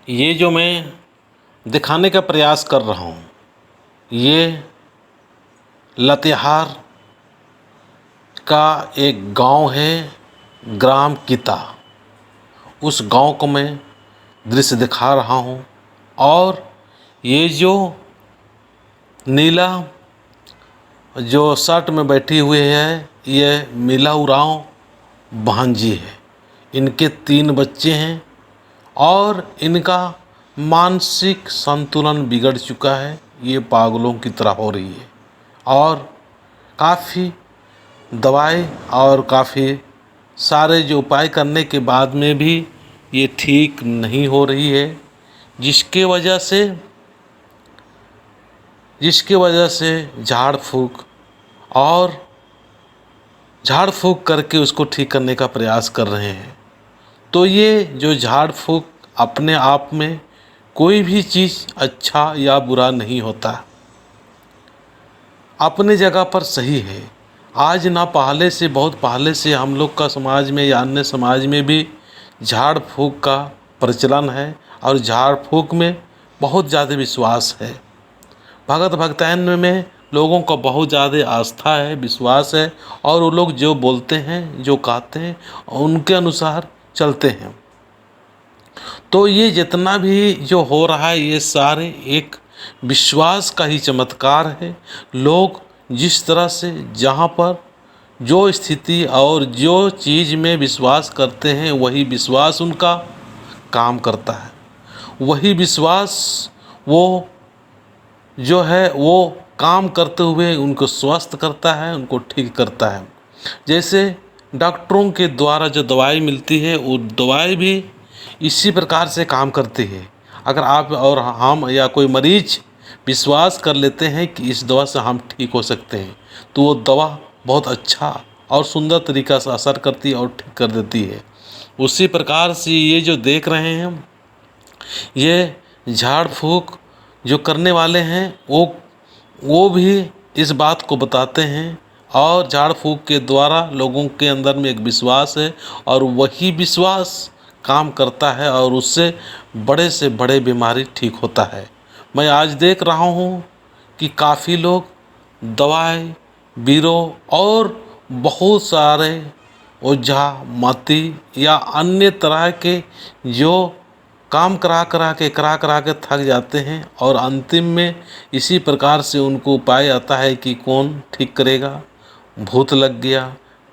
ये जो मैं दिखाने का प्रयास कर रहा हूँ, ये लातेहार का एक गांव है, ग्राम किता। उस गांव को मैं दृश्य दिखा रहा हूँ। और ये जो नीला जो शर्ट में बैठी हुई है, ये मीला उरांव भांजी है। इनके 3 बच्चे हैं और इनका मानसिक संतुलन बिगड़ चुका है। ये पागलों की तरह हो रही है और काफ़ी दवाई और काफ़ी सारे जो उपाय करने के बाद में भी ये ठीक नहीं हो रही है, जिसके वजह से झाड़ फूँक करके उसको ठीक करने का प्रयास कर रहे हैं। तो ये जो झाड़ फूँक अपने आप में कोई भी चीज़ अच्छा या बुरा नहीं होता, अपने जगह पर सही है। आज ना पहले से, बहुत पहले से हम लोग का समाज में या अन्य समाज में भी झाड़ फूँक का प्रचलन है और झाड़ फूँक में बहुत ज़्यादा विश्वास है। भगत भक्तायन में लोगों का बहुत ज़्यादा आस्था है, विश्वास है और वो लोग जो बोलते हैं, जो कहते हैं, उनके अनुसार चलते हैं। तो ये जितना भी जो हो रहा है, ये सारे एक विश्वास का ही चमत्कार है। लोग जिस तरह से, जहाँ पर जो स्थिति और जो चीज़ में विश्वास करते हैं, वही विश्वास उनका काम करता है। वही विश्वास वो जो है वो काम करते हुए उनको स्वस्थ करता है, उनको ठीक करता है। जैसे डॉक्टरों के द्वारा जो दवाई मिलती है, वो दवाई भी इसी प्रकार से काम करती है। अगर आप और हम या कोई मरीज विश्वास कर लेते हैं कि इस दवा से हम ठीक हो सकते हैं, तो वो दवा बहुत अच्छा और सुंदर तरीक़ा से असर करती है और ठीक कर देती है। उसी प्रकार से ये जो देख रहे हैं हम, ये झाड़ फूँक जो करने वाले हैं, वो भी इस बात को बताते हैं और झाड़ फूँक के द्वारा लोगों के अंदर में एक विश्वास है और वही विश्वास काम करता है और उससे बड़े से बड़े बीमारी ठीक होता है। मैं आज देख रहा हूँ कि काफ़ी लोग दवाई बीरो और बहुत सारे ओझा माती या अन्य तरह के जो काम करा के थक जाते हैं और अंतिम में इसी प्रकार से उनको उपाय आता है कि कौन ठीक करेगा। भूत लग गया,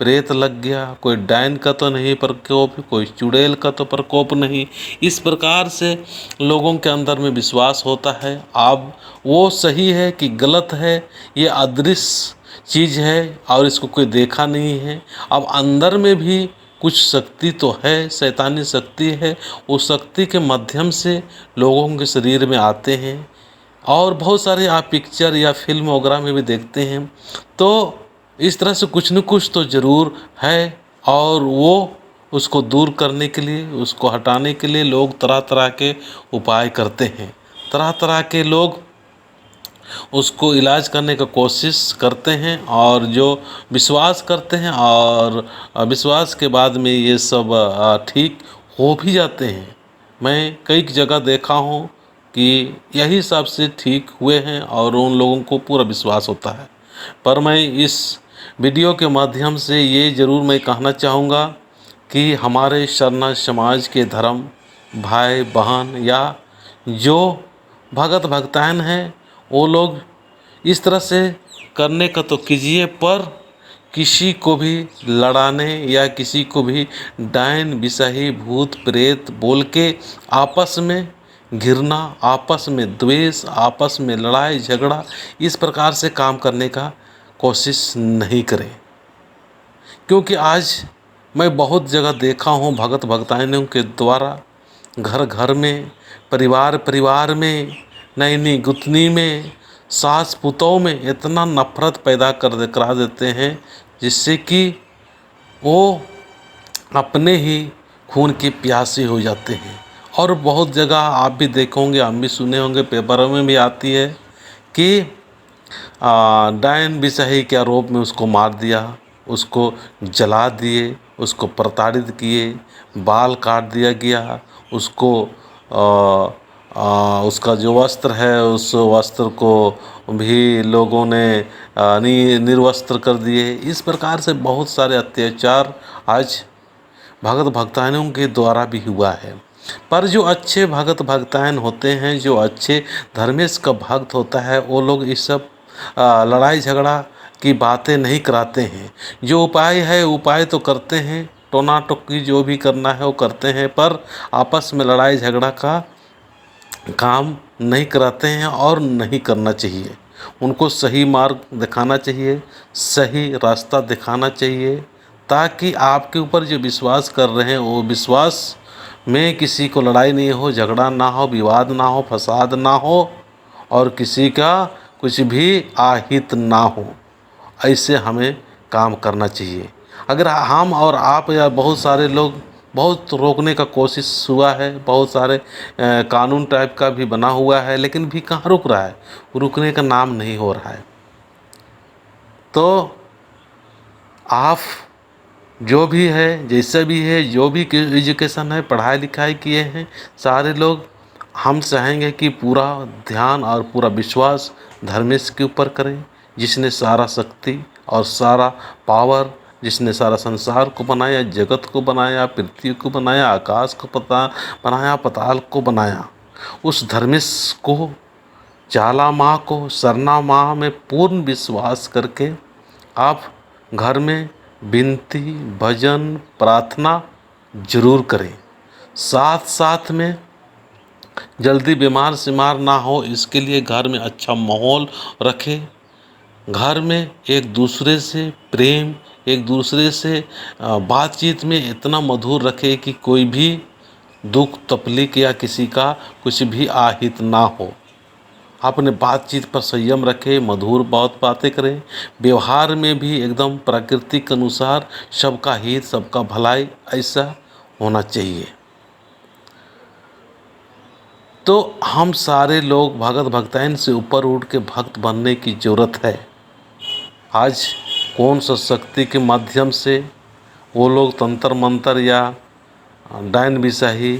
प्रेत लग गया, कोई डायन का तो नहीं प्रकोप, कोई चुड़ैल का तो प्रकोप नहीं। इस प्रकार से लोगों के अंदर में विश्वास होता है। अब वो सही है कि गलत है, ये अदृश्य चीज़ है और इसको कोई देखा नहीं है। अब अंदर में भी कुछ शक्ति तो है, शैतानी शक्ति है। उस शक्ति के माध्यम से लोगों के शरीर में आते हैं और बहुत सारे आप पिक्चर या फिल्म वगैरह में भी देखते हैं। तो इस तरह से कुछ न कुछ तो ज़रूर है और वो उसको दूर करने के लिए, उसको हटाने के लिए लोग तरह तरह के उपाय करते हैं। तरह तरह के लोग उसको इलाज करने का कोशिश करते हैं और जो विश्वास करते हैं और विश्वास के बाद में ये सब ठीक हो भी जाते हैं। मैं कई जगह देखा हूँ कि यही सब से ठीक हुए हैं और उन लोगों को पूरा विश्वास होता है। पर मैं इस वीडियो के माध्यम से ये ज़रूर मैं कहना चाहूँगा कि हमारे शरणा समाज के धर्म भाई बहन या जो भगत भक्तायन हैं, वो लोग इस तरह से करने का तो कीजिए, पर किसी को भी लड़ाने या किसी को भी डायन बिसाही भूत प्रेत बोल के आपस में घिरना, आपस में द्वेष, आपस में लड़ाई झगड़ा, इस प्रकार से काम करने का कोशिश नहीं करें। क्योंकि आज मैं बहुत जगह देखा हूँ भगत भक्ताइनों के द्वारा घर घर में, परिवार परिवार में, नैनी गुतनी में, सास पुतों में इतना नफरत पैदा करा देते हैं जिससे कि वो अपने ही खून के प्यासे हो जाते हैं। और बहुत जगह आप भी देखोगे, हम भी सुने होंगे, पेपरों में भी आती है कि डायन बिसाही के आरोप में उसको मार दिया, उसको जला दिए, उसको प्रताड़ित किए, बाल काट दिया गया, उसको उसका जो वस्त्र है उस वस्त्र को भी लोगों ने निर्वस्त्र कर दिए। इस प्रकार से बहुत सारे अत्याचार आज भगत भक्ताइनों के द्वारा भी हुआ है। पर जो अच्छे भगत भक्ताइन होते हैं, जो अच्छे धर्मेश का भक्त होता है, वो लोग इस सब लड़ाई झगड़ा की बातें नहीं कराते हैं। जो उपाय है उपाय तो करते हैं, टोना टोकी जो भी करना है वो करते हैं, पर आपस में लड़ाई झगड़ा का काम नहीं कराते हैं और नहीं करना चाहिए। उनको सही मार्ग दिखाना चाहिए, सही रास्ता दिखाना चाहिए, ताकि आपके ऊपर जो विश्वास कर रहे हैं वो विश्वास में किसी को लड़ाई नहीं हो, झगड़ा ना हो, विवाद ना हो, फसाद ना हो और किसी का कुछ भी आहित ना हो। ऐसे हमें काम करना चाहिए। अगर हम और आप या बहुत सारे लोग बहुत रोकने का कोशिश हुआ है, बहुत सारे कानून टाइप का भी बना हुआ है, लेकिन भी कहाँ रुक रहा है, रुकने का नाम नहीं हो रहा है। तो आप जो भी है, जैसा भी है, जो भी एजुकेशन है, पढ़ाई लिखाई किए हैं सारे लोग, हम चाहेंगे कि पूरा ध्यान और पूरा विश्वास धर्मेश के ऊपर करें, जिसने सारा शक्ति और सारा पावर, जिसने सारा संसार को बनाया, जगत को बनाया, पृथ्वी को बनाया, आकाश को बनाया, पाताल को बनाया, उस धर्मेश को, चाला माँ को, सरना माँ में पूर्ण विश्वास करके आप घर में विनती, भजन, प्रार्थना जरूर करें। साथ साथ में जल्दी बीमार सिमार ना हो, इसके लिए घर में अच्छा माहौल रखें। घर में एक दूसरे से प्रेम, एक दूसरे से बातचीत में इतना मधुर रखें कि कोई भी दुख तकलीफ या किसी का कुछ भी आहित ना हो। अपने बातचीत पर संयम रखें, मधुर बहुत बातें करें, व्यवहार में भी एकदम प्रकृति के अनुसार सबका हित, सबका भलाई, ऐसा होना चाहिए। तो हम सारे लोग भगत भक्ताइन से ऊपर उठ के भक्त बनने की ज़रूरत है। आज कौन सा शक्ति के माध्यम से वो लोग तंत्र मंत्र या डायन बिसाही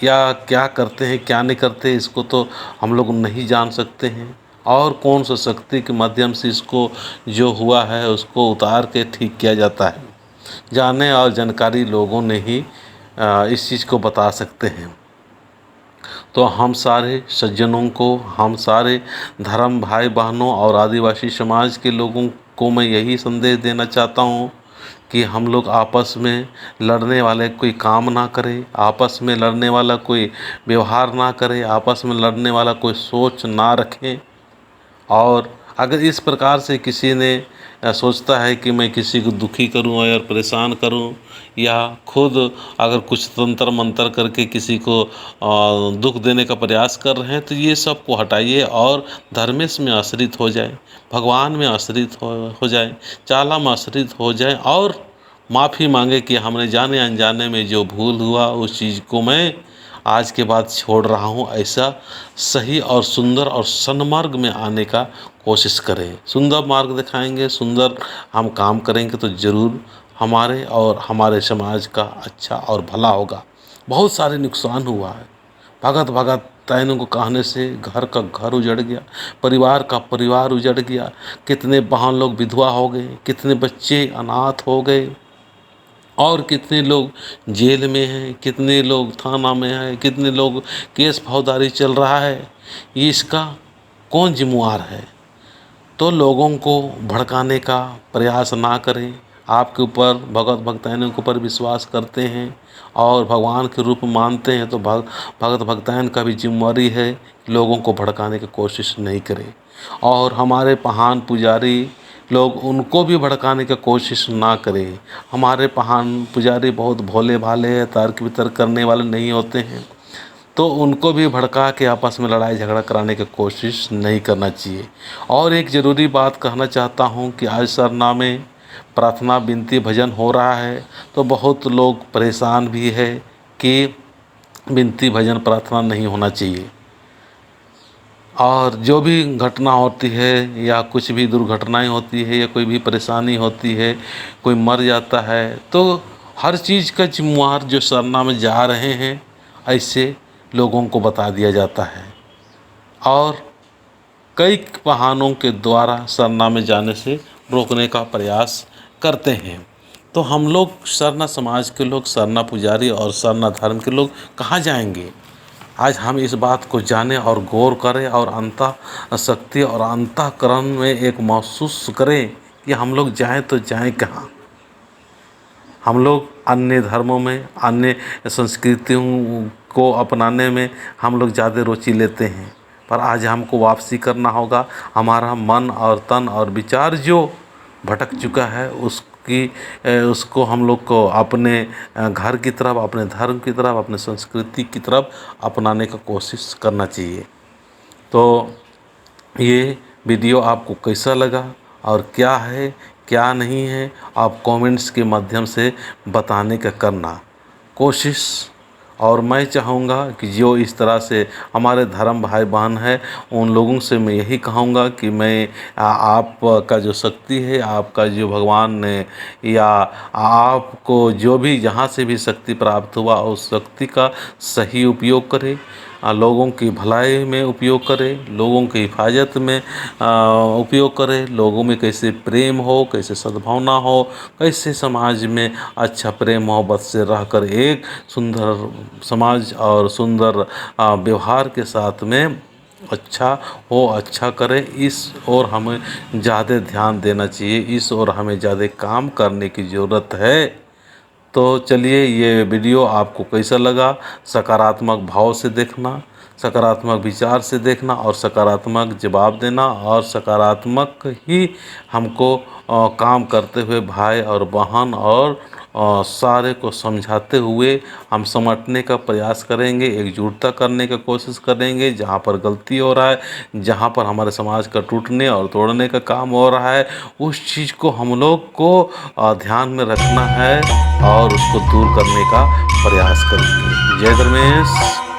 या क्या करते हैं क्या नहीं करते, इसको तो हम लोग नहीं जान सकते हैं। और कौन सा शक्ति के माध्यम से इसको जो हुआ है उसको उतार के ठीक किया जाता है, जाने और जानकारी लोगों ने ही इस चीज़ को बता सकते हैं। तो हम सारे सज्जनों को, हम सारे धर्म भाई बहनों और आदिवासी समाज के लोगों को मैं यही संदेश देना चाहता हूँ कि हम लोग आपस में लड़ने वाले कोई काम ना करें, आपस में लड़ने वाला कोई व्यवहार ना करें, आपस में लड़ने वाला कोई सोच ना रखें। और अगर इस प्रकार से किसी ने सोचता है कि मैं किसी को दुखी करूं और परेशान करूं, या खुद अगर कुछ तंत्र मंत्र करके किसी को दुख देने का प्रयास कर रहे हैं, तो ये सब को हटाइए और धर्मेश में आश्रित हो जाए, भगवान में आश्रित हो जाए, चाला में आश्रित हो जाए और माफ़ी मांगे कि हमने जाने अनजाने में जो भूल हुआ उस चीज़ को मैं आज के बाद छोड़ रहा हूँ। ऐसा सही और सुंदर और सन्मार्ग में आने का कोशिश करें। सुंदर मार्ग दिखाएंगे, सुंदर हम काम करेंगे तो ज़रूर हमारे और हमारे समाज का अच्छा और भला होगा। बहुत सारे नुकसान हुआ है, भगत भगत ताइनों को कहने से घर का घर उजड़ गया, परिवार का परिवार उजड़ गया, कितने बहन लोग विधवा हो गए, कितने बच्चे अनाथ हो गए और कितने लोग जेल में हैं, कितने लोग थाना में हैं, कितने लोग केस फौजदारी चल रहा है। ये इसका कौन जिम्मेवार है? तो लोगों को भड़काने का प्रयास ना करें। आपके ऊपर भगत भक्ताइनों के ऊपर विश्वास करते हैं और भगवान के रूप मानते हैं, तो भगत भक्ताइन का भी जिम्मेवारी है कि लोगों को भड़काने की कोशिश नहीं करें। और हमारे महान पुजारी लोग, उनको भी भड़काने की कोशिश ना करें। हमारे महान पुजारी बहुत भोले भाले, तर्क वितर्क करने वाले नहीं होते हैं, तो उनको भी भड़का के आपस में लड़ाई झगड़ा कराने की कोशिश नहीं करना चाहिए। और एक ज़रूरी बात कहना चाहता हूँ कि आज सरना में प्रार्थना विनती भजन हो रहा है, तो बहुत लोग परेशान भी है कि विनती भजन प्रार्थना नहीं होना चाहिए। और जो भी घटना होती है या कुछ भी दुर्घटनाएं होती है या कोई भी परेशानी होती है, कोई मर जाता है, तो हर चीज़ का जिम्मेवार जो सरना में जा रहे हैं, ऐसे लोगों को बता दिया जाता है और कई बहानों के द्वारा सरना में जाने से रोकने का प्रयास करते हैं। तो हम लोग सरना समाज के लोग, सरना पुजारी और सरना धर्म के लोग कहाँ जाएंगे? आज हम इस बात को जानें और गौर करें और अंतः शक्ति और अंतःकरण में एक महसूस करें कि हम लोग जाएं तो जाएं कहाँ। हम लोग अन्य धर्मों में, अन्य संस्कृतियों को अपनाने में हम लोग ज़्यादा रुचि लेते हैं, पर आज हमको वापसी करना होगा। हमारा मन और तन और विचार जो भटक चुका है उसको हम लोग को अपने घर की तरफ, अपने धर्म की तरफ, अपने संस्कृति की तरफ अपनाने का कोशिश करना चाहिए। तो ये वीडियो आपको कैसा लगा और क्या है क्या नहीं है, आप कमेंट्स के माध्यम से बताने का करना कोशिश। और मैं चाहूँगा कि जो इस तरह से हमारे धर्म भाई बहन हैं, उन लोगों से मैं यही कहूँगा कि मैं आपका जो शक्ति है, आपका जो भगवान ने या आपको जो भी जहाँ से भी शक्ति प्राप्त हुआ उस शक्ति का सही उपयोग करें, लोगों की भलाई में उपयोग करें, लोगों की हिफाजत में उपयोग करें, लोगों में कैसे प्रेम हो, कैसे सद्भावना हो, कैसे समाज में अच्छा प्रेम मोहब्बत से रहकर एक सुंदर समाज और सुंदर व्यवहार के साथ में अच्छा हो, अच्छा करें। इस ओर हमें ज़्यादा ध्यान देना चाहिए, इस ओर हमें ज़्यादा काम करने की ज़रूरत है। तो चलिए, ये वीडियो आपको कैसा लगा? सकारात्मक भाव से देखना, सकारात्मक विचार से देखना और सकारात्मक जवाब देना और सकारात्मक ही हमको काम करते हुए भाई और बहन और सारे को समझाते हुए हम समझने का प्रयास करेंगे, एकजुटता करने का कोशिश करेंगे। जहाँ पर गलती हो रहा है, जहाँ पर हमारे समाज का टूटने और तोड़ने का काम हो रहा है, उस चीज़ को हम लोग को ध्यान में रखना है और उसको दूर करने का प्रयास करेंगे। जय धर्मेश।